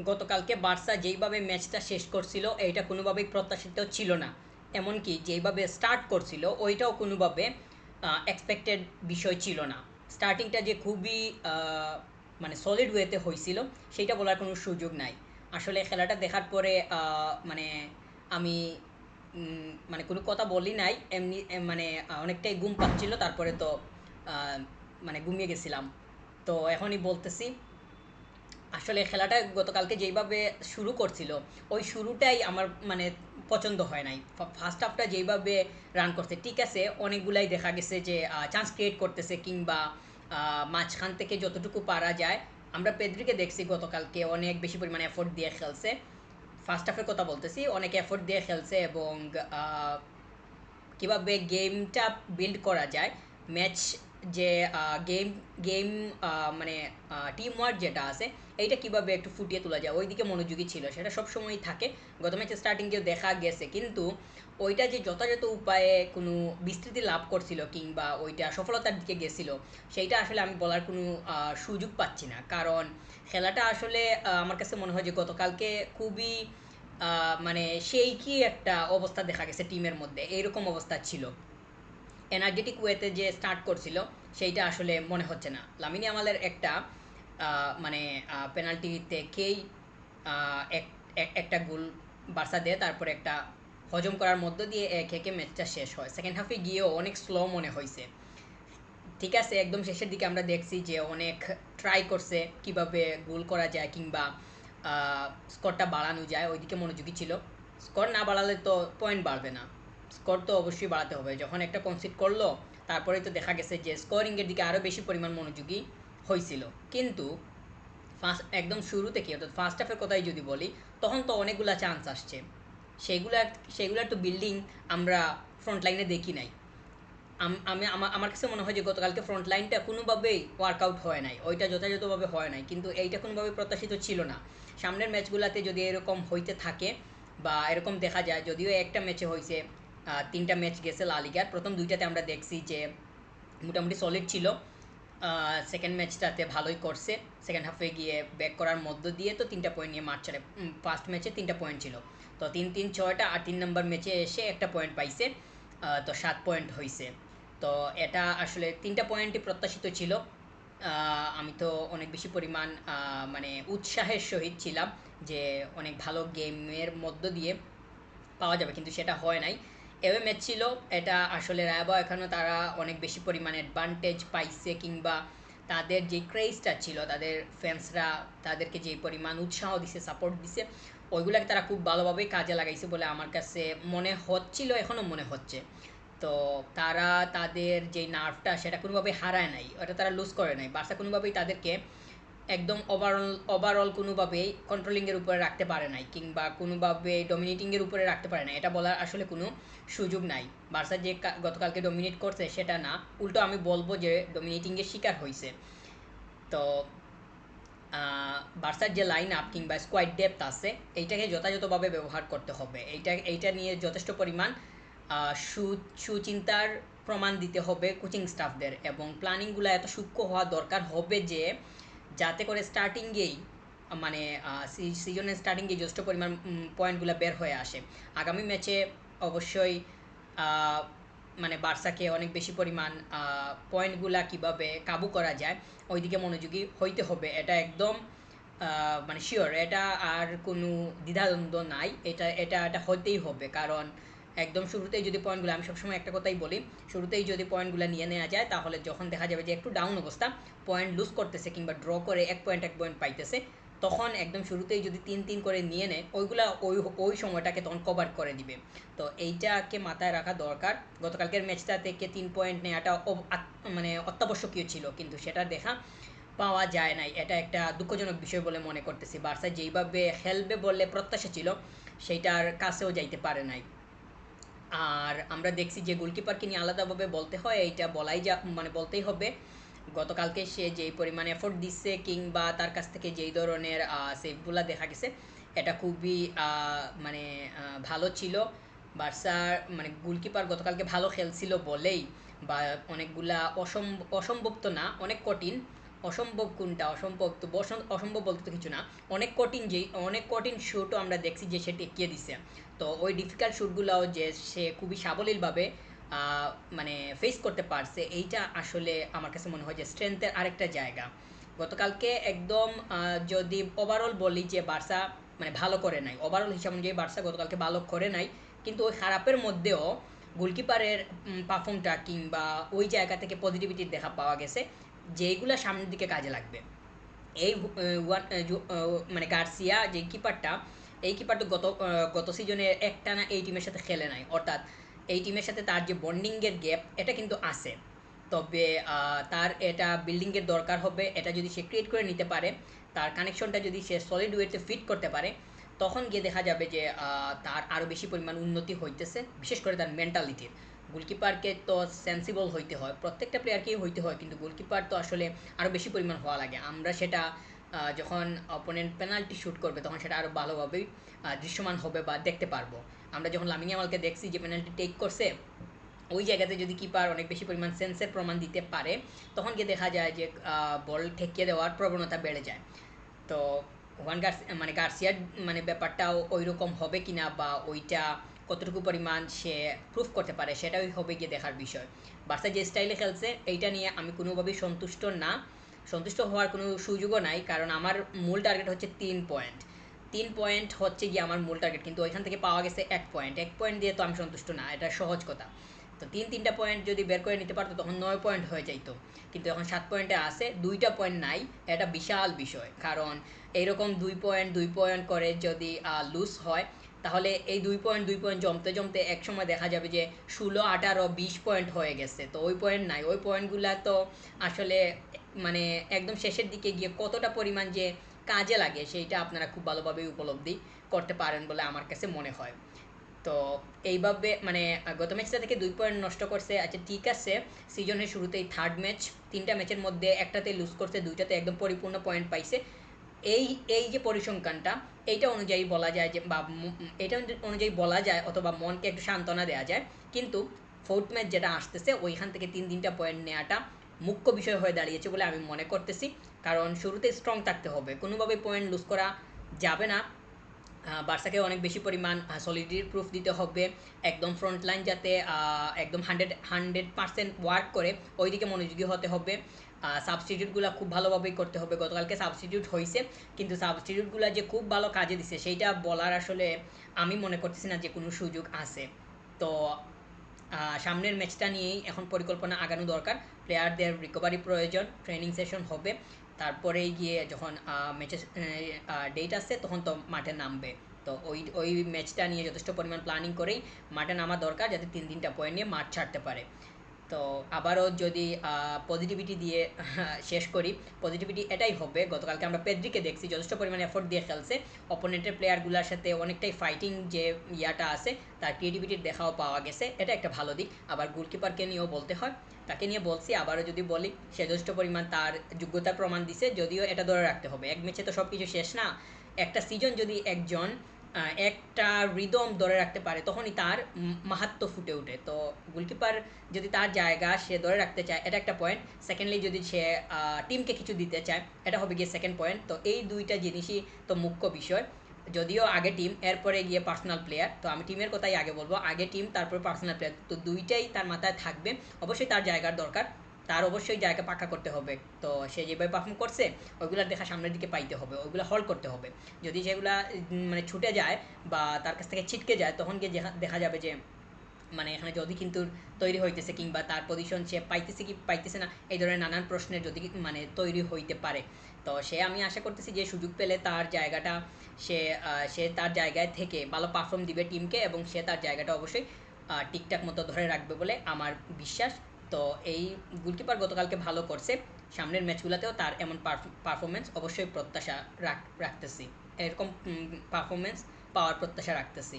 গতকালকে বার্সা যেইভাবে ম্যাচটা শেষ করছিল এইটা কোনোভাবেই প্রত্যাশিত ছিল না। এমনকি যেইভাবে স্টার্ট করছিল ওইটাও কোনোভাবে এক্সপেক্টেড বিষয় ছিল না। স্টার্টিংটা যে খুবই মানে সলিড ওয়েতে হয়েছিল সেইটা বলার কোনো সুযোগ নাই। আসলে খেলাটা দেখার পরে মানে আমি মানে কোনো কথা বলি নাই, এমনি মানে অনেকটাই ঘুম পাচ্ছিল, তারপরে তো আহ, মানে ঘুমিয়ে গেছিলাম। তো এখনই বলতেছি, আসলে খেলাটা গতকালকে যেইভাবে শুরু করছিল ওই শুরুটাই আমার মানে পছন্দ হয় নাই। ফার্স্ট হাফটা যেইভাবে রান করছে ঠিক আছে, অনেকগুলাই দেখা গেছে যে চান্স ক্রিয়েট করতেছে কিংবা মাঝখান থেকে যতটুকু পারা যায়। আমরা পেদ্রিকে দেখছি গতকালকে অনেক বেশি পরিমাণে এফোর্ট দিয়ে খেলছে। ফার্স্ট হাফের কথা বলতেছি, অনেক এফোর্ট দিয়ে খেলছে এবং আহ, কিভাবে গেমটা বিল্ড করা যায়, ম্যাচ যে গেম গেম মানে টিম ওয়ার্ক যেটা আছে এইটা কিভাবে একটু ফুটিয়ে তোলা যায় ওই দিকে মনোযোগী ছিল, সেটা সবসময়ই থাকে। গত ম্যাচে স্টার্টিংয়ে দেখা গেছে, কিন্তু ওইটা যে যথাযথ উপায়ে কোনো বিস্তৃতি লাভ করছিল কিংবা ওইটা সফলতার দিকে গেছিল সেইটা আসলে আমি বলার কোনো সুযোগ পাচ্ছি না। কারণ খেলাটা আসলে আমার কাছে মনে হয় যে গতকালকে খুবই মানে সেই কি একটা অবস্থা দেখা গেছে টিমের মধ্যে, এইরকম অবস্থা ছিল। এনার্জেটিক ওয়েতে যে স্টার্ট করছিল সেইটা আসলে মনে হচ্ছে না। লামিনে আমালের একটা মানে পেনাল্টিতে কেই একটা গোল বার্সা দেয়, তারপরে একটা হজম করার মধ্য দিয়ে এক একে ম্যাচটা শেষ হয়। সেকেন্ড হাফে গিয়েও অনেক স্লো মনে হয়েছে। ঠিক আছে, একদম শেষের দিকে আমরা দেখছি যে অনেক ট্রাই করছে কিভাবে গোল করা যায় কিংবা স্কোরটা বাড়ানো যায়, ওইদিকে মনোযোগী ছিল। স্কোর না বাড়ালে তো পয়েন্ট বাড়বে না, স্কোর তো অবশ্যই বাড়াতে হবে। যখন একটা কনসিড করলো তারপরেই তো দেখা গেছে যে স্কোরিংয়ের দিকে আরও বেশি পরিমাণ মনোযোগী হয়েছিল। কিন্তু একদম শুরু থেকে অর্থাৎ ফার্স্ট হাফের কথাই যদি বলি, তখন তো অনেকগুলা চান্স আসছে, সেইগুলা সেইগুলার তো বিল্ডিং আমরা ফ্রন্ট লাইনে দেখি নাই। আমি আমার কাছে মনে হয় যে গতকালকে ফ্রন্ট লাইনটা কোনোভাবেই ওয়ার্কআউট হয় নাই, ওইটা যথাযথভাবে হয় নাই, কিন্তু এইটা কোনোভাবেই প্রত্যাশিত ছিল না। সামনের ম্যাচগুলোতে যদি এরকম হইতে থাকে বা এরকম দেখা যায়, যদিও একটা ম্যাচে হয়েছে, তিনটা ম্যাচ গেছে লা লিগার, প্রথম দুইটাতে আমরা দেখছি যে মোটামুটি সলিড ছিল। সেকেন্ড ম্যাচটাতে ভালোই করছে, সেকেন্ড হাফে গিয়ে ব্যাক করার মধ্য দিয়ে তো 3টা পয়েন্ট নিয়ে মাঠ ছাড়ে। ফার্স্ট ম্যাচে 3টা পয়েন্ট ছিল, তো 3-3-6টা, আর 3 নম্বর ম্যাচে এসে একটা পয়েন্ট পাইছে। তো 7 পয়েন্ট হয়েছে। তো এটা আসলে 3টা পয়েন্টই প্রত্যাশিত ছিল। আমি তো অনেক বেশি পরিমাণ মানে উৎসাহের সহিত ছিলাম যে অনেক ভালো গেমের মধ্য দিয়ে পাওয়া যাবে, কিন্তু সেটা হয় নাই। এভাবে ম্যাচ ছিল, এটা আসলে রায়াবা এখানে তারা অনেক বেশি পরিমাণে অ্যাডভান্টেজ পাইছে কিংবা তাদের যে ক্রেজটা ছিল, তাদের ফ্যান্সরা তাদেরকে যে পরিমাণ উৎসাহ দিছে, সাপোর্ট দিছে, ওইগুলাকে তারা খুব ভালোভাবেই কাজে লাগাইছে বলে আমার কাছে মনে হচ্ছিল, এখনও মনে হচ্ছে। তো তারা তাদের যে নার্ভটা সেটা কোনোভাবেই হারায় নাই, ওটা তারা লুজ করে নাই। বার্সা কোনোভাবেই তাদেরকে একদম ওভারঅল কোনোভাবেই কন্ট্রোলিংয়ের উপরে রাখতে পারে নাই কিংবা কোনোভাবে ডমিনেটিংয়ের উপরে রাখতে পারে না, এটা বলার আসলে কোনো সুযোগ নাই। বার্সা যে গতকালকে ডমিনেট করছে সেটা না, উল্টো আমি বলবো যে ডমিনেটিংয়ের শিকার হয়েছে। তো বার্সার যে লাইন আপ কিংবা স্কোয়াড ডেপথ আছে এইটাকে যথাযথভাবে ব্যবহার করতে হবে। এইটা নিয়ে যথেষ্ট পরিমাণ সুচিন্তার প্রমাণ দিতে হবে কোচিং স্টাফদের, এবং প্ল্যানিংগুলো এত সূক্ষ্ম হওয়া দরকার হবে যে যাতে করে স্টার্টিংয়েই মানে সিজনের স্টার্টিংয়ে যথেষ্ট পরিমাণ পয়েন্টগুলো বের হয়ে আসে। আগামী ম্যাচে অবশ্যই আহ, মানে বার্সাকে অনেক বেশি পরিমাণ পয়েন্টগুলা কিভাবে কাবু করা যায় ওইদিকে মনোযোগী হইতে হবে, এটা একদম মানে শিওর, এটা আর কোনো দ্বিধাদ্বন্দ্ব নাই, এটা হতেই হবে। কারণ একদম শুরুতেই যদি পয়েন্টগুলো, আমি সবসময় একটা কথাই বলি, শুরুতেই যদি পয়েন্টগুলো নিয়ে নেওয়া যায় তাহলে যখন দেখা যাবে যে একটু ডাউন অবস্থা, পয়েন্ট লুজ করতেছে কিংবা ড্র করে এক পয়েন্ট পাইতেছে, তখন একদম শুরুতেই যদি 3-3 করে নিয়ে নেয় ওইগুলা ওই সময়টাকে তখন কভার করে দিবে। তো এইটাকে মাথায় রাখা দরকার। গতকালকের ম্যাচটা থেকে 3 পয়েন্ট নেওয়াটা মানে অত্যাবশ্যকীয় ছিল, কিন্তু সেটা দেখা পাওয়া যায় নাই, এটা একটা দুঃখজনক বিষয় বলে মনে করতেছি। বার্সা যেইভাবে খেলবে বলে প্রত্যাশা ছিল সেইটার কাছেও যাইতে পারে নাই। আর আমরা দেখছি যে গোলকিপারকে নিয়ে আলাদাভাবে বলতে হয়, এইটা মানে বলতেই হবে। গতকালকে সে যেই পরিমাণ এফোর্ট দিচ্ছে কিংবা তার কাছ থেকে যেই ধরনের সেভগুলো দেখা গেছে, এটা খুবই মানে ভালো ছিল। বার্সার মানে গোলকিপার গতকালকে ভালো খেলছিল বলেই বা অনেকগুলা অসম্ভব তো না, অনেক কঠিন অসম্ভব কোনটা অসম্ভব, তো অসম্ভব বলতে তো কিছু না। অনেক কঠিন শ্যুটও আমরা দেখছি যে সে টেকিয়ে দিছে। তো ওই ডিফিকাল্ট শ্যুটগুলোও যে সে খুবই সাবলীলভাবে মানে ফেস করতে পারছে, এইটা আসলে আমার কাছে মনে হয় যে স্ট্রেংথের আরেকটা জায়গা। গতকালকে একদম যদি ওভারঅল বলি যে বার্সা মানে ভালো করে নাই, ওভারঅল হিসাব অনুযায়ী বার্সা গতকালকে ভালো করে নাই, কিন্তু ওই খারাপের মধ্যেও গোলকিপারের পারফর্মটা কিংবা ওই জায়গা থেকে পজিটিভিটি দেখা পাওয়া গেছে যেইগুলো সামনের দিকে কাজে লাগবে। এই মানে গার্সিয়া যে কিপারটা, এই কিপারটা গত সিজনে একটানা এই টিমের সাথে খেলে নাই, অর্থাৎ এই টিমের সাথে তার যে বন্ডিংয়ের গ্যাপ এটা কিন্তু আছে। তবে তার এটা বিল্ডিংয়ের দরকার হবে, এটা যদি সে ক্রিয়েট করে নিতে পারে, তার কানেকশনটা যদি সে সলিড ওয়েতে ফিট করতে পারে, তখন গিয়ে দেখা যাবে যে তার আরও বেশি পরিমাণ উন্নতি হইতেছে, বিশেষ করে তার মেন্টালিটির। গোলকিপারকে তো সেন্সিবল হইতে হয়, প্রত্যেকটা প্লেয়ারকেই হইতে হয়, কিন্তু গোলকিপার তো আসলে আরও বেশি পরিমাণ হওয়া লাগে। আমরা সেটা যখন অপোনেন্ট পেনাল্টি শ্যুট করবে তখন সেটা আরও ভালোভাবেই দৃশ্যমান হবে বা দেখতে পারবো। আমরা যখন লামিন ইয়ামালকে দেখছি যে পেনাল্টি টেক করছে, ওই জায়গাতে যদি কিপার অনেক বেশি পরিমাণ সেন্সের প্রমাণ দিতে পারে, তখন গিয়ে দেখা যায় যে বল ঠেকিয়ে দেওয়ার প্রবণতা বেড়ে যায়। তো মানে গার্সিয়ার মানে ব্যাপারটাও ওই রকম হবে কিনা বা ওইটা কতটুকু পরিমাণ সে প্রুফ করতে পারে, সেটাই হবে গিয়ে দেখার বিষয়। বার্সা যে স্টাইলে খেলছে এইটা নিয়ে আমি কোনোভাবেই সন্তুষ্ট না, সন্তুষ্ট হওয়ার কোনো সুযোগও নাই, কারণ আমার মূল টার্গেট হচ্ছে 3 পয়েন্ট। 3 পয়েন্ট হচ্ছে গিয়ে আমার মূল টার্গেট, কিন্তু ওইখান থেকে পাওয়া গেছে 1 পয়েন্ট। 1 পয়েন্ট দিয়ে তো আমি সন্তুষ্ট না, এটা সহজ কথা। তো তিনটা পয়েন্ট যদি বের করে নিতে পারতো তখন 9 পয়েন্ট হয়ে যাইতো, কিন্তু এখন 7 পয়েন্টে আসে, 2টা পয়েন্ট নাই। এটা বিশাল বিষয়, কারণ এইরকম 2 পয়েন্ট করে যদি লুজ হয়, তাহলে এই 2 পয়েন্ট জমতে জমতে এক সময় দেখা যাবে যে 16, 18, 20 পয়েন্ট হয়ে গেছে। তো ওই পয়েন্ট নাই, ওই পয়েন্টগুলো তো আসলে মানে একদম শেষের দিকে গিয়ে কতটা পরিমাণ যে কাজে লাগে সেইটা আপনারা খুব ভালোভাবে উপলব্ধি করতে পারেন বলে আমার কাছে মনে হয়। তো এইভাবে মানে গত ম্যাচটা থেকে 2 পয়েন্ট নষ্ট করছে, আচ্ছা ঠিক আছে। সিজনের শুরুতেই থার্ড ম্যাচ, 3টা ম্যাচের মধ্যে একটাতে লুজ করছে, 2টাতে একদম পরিপূর্ণ পয়েন্ট পাইছে। এই এই যে পরিসংখ্যানটা, এইটা অনুযায়ী বলা যায় যে বা এটা অনুযায়ী বলা যায় অথবা মনকে একটু সান্ত্বনা দেওয়া যায়। কিন্তু ফোর্থ ম্যাচ যেটা আসতেছে ওইখান থেকে 3টা পয়েন্ট নেওয়াটা মুখ্য বিষয় হয়ে দাঁড়িয়েছে বলে আমি মনে করতেছি। কারণ শুরুতে স্ট্রং থাকতে হবে, কোনোভাবে পয়েন্ট লুজ করা যাবে না। বার্সাকে অনেক বেশি পরিমাণ সলিডিটির প্রুফ দিতে হবে, একদম ফ্রন্ট লাইন যাতে একদম 100% ওয়ার্ক করে ওই দিকে মনোযোগী হতে হবে। সাবস্টিটিউটগুলো খুব ভালোভাবেই করতে হবে। গতকালকে সাবস্টিটিউট হয়েছে, কিন্তু সাবস্টিটিউটগুলো যে খুব ভালো কাজে দিছে সেইটা বলার আসলে আমি মনে করতেছি না যে কোনো সুযোগ আছে। তো সামনের ম্যাচটা নিয়েই এখন পরিকল্পনা আগানো দরকার। প্লেয়ারদের রিকভারি প্রয়োজন, ট্রেনিং সেশন হবে, তারপরেই গিয়ে যখন ম্যাচের ডেট আসছে তখন তো মাঠে নামবে। তো ওই ম্যাচটা নিয়ে যথেষ্ট পরিমাণ প্ল্যানিং করেই মাঠে নামা দরকার, যাতে 3টা পয়েন্ট নিয়ে মাঠ ছাড়তে পারে। তো আবারও যদি পজিটিভিটি দিয়ে শেষ করি, পজিটিভিটি এটাই হবে, গতকালকে আমরা পেদ্রিকে দেখছি যথেষ্ট পরিমাণে এফোর্ট দিয়ে খেলছে, অপোনেন্টের প্লেয়ারগুলোর সাথে অনেকটাই ফাইটিং যে ইয়াটা আছে তার ক্রিয়েটিভিটির দেখাও পাওয়া গেছে, এটা একটা ভালো দিক। আবার গোলকিপারকে নিয়েও বলতে হয়, তাকে নিয়ে বলছি, আবারও যদি বলি সে যথেষ্ট পরিমাণ তার যোগ্যতার প্রমাণ দিছে, যদিও এটা ধরে রাখতে হবে, এক ম্যাচে তো সব কিছু শেষ না। একটা সিজন যদি একজন একটা রিদম ধরে রাখতে পারে তখনই তার মাহাত্ম্য ফুটে ওঠে। তো গোলকিপার যদি তার জায়গা সে ধরে রাখতে চায়, এটা একটা পয়েন্ট। সেকেন্ডলি যদি সে টিমকে কিছু দিতে চায়, এটা হবে গিয়ে সেকেন্ড পয়েন্ট। তো এই দুইটা জিনিসই তো মুখ্য বিষয়, যদিও আগে টিম এরপরে গিয়ে পার্সোনাল প্লেয়ার। তো আমি টিমের কথাই আগে বলবো, আগে টিম তারপর পার্সোনাল প্লেয়ার, তো দুইটাই তার মাথায় থাকবে। অবশ্যই তার জায়গার দরকার, তার অবশ্যই জায়গা পাক্কা করতে হবে। তো সে যেভাবে পারফর্ম করছে ওইগুলোর দেখা সামনের দিকে পাইতে হবে, ওইগুলো হল করতে হবে। যদি সেগুলা মানে ছুটে যায় বা তার কাছ থেকে ছিটকে যায়, তখন গিয়ে দেখা যাবে যে মানে এখানে যদি কিন্তু তৈরি হইতেছে কিংবা তার পজিশন সে পাইতেছে কি পাইতেছে না, এই ধরনের নানান প্রশ্নের যদি মানে তৈরি হইতে পারে। তো সে আমি আশা করতেছি যে সুযোগ পেলে তার জায়গাটা সে সে তার জায়গায় থেকে ভালো পারফর্ম দিবে টিমকে, এবং সে তার জায়গাটা অবশ্যই ঠিকঠাক মতো ধরে রাখবে বলে আমার বিশ্বাস। তো এই গোলকিপার গতকালকে ভালো করছে, সামনের ম্যাচগুলোতেও তার এমন পারফরমেন্স অবশ্যই প্রত্যাশা রাখতেছি, এরকম পারফরমেন্স পাওয়ার প্রত্যাশা রাখতেছি।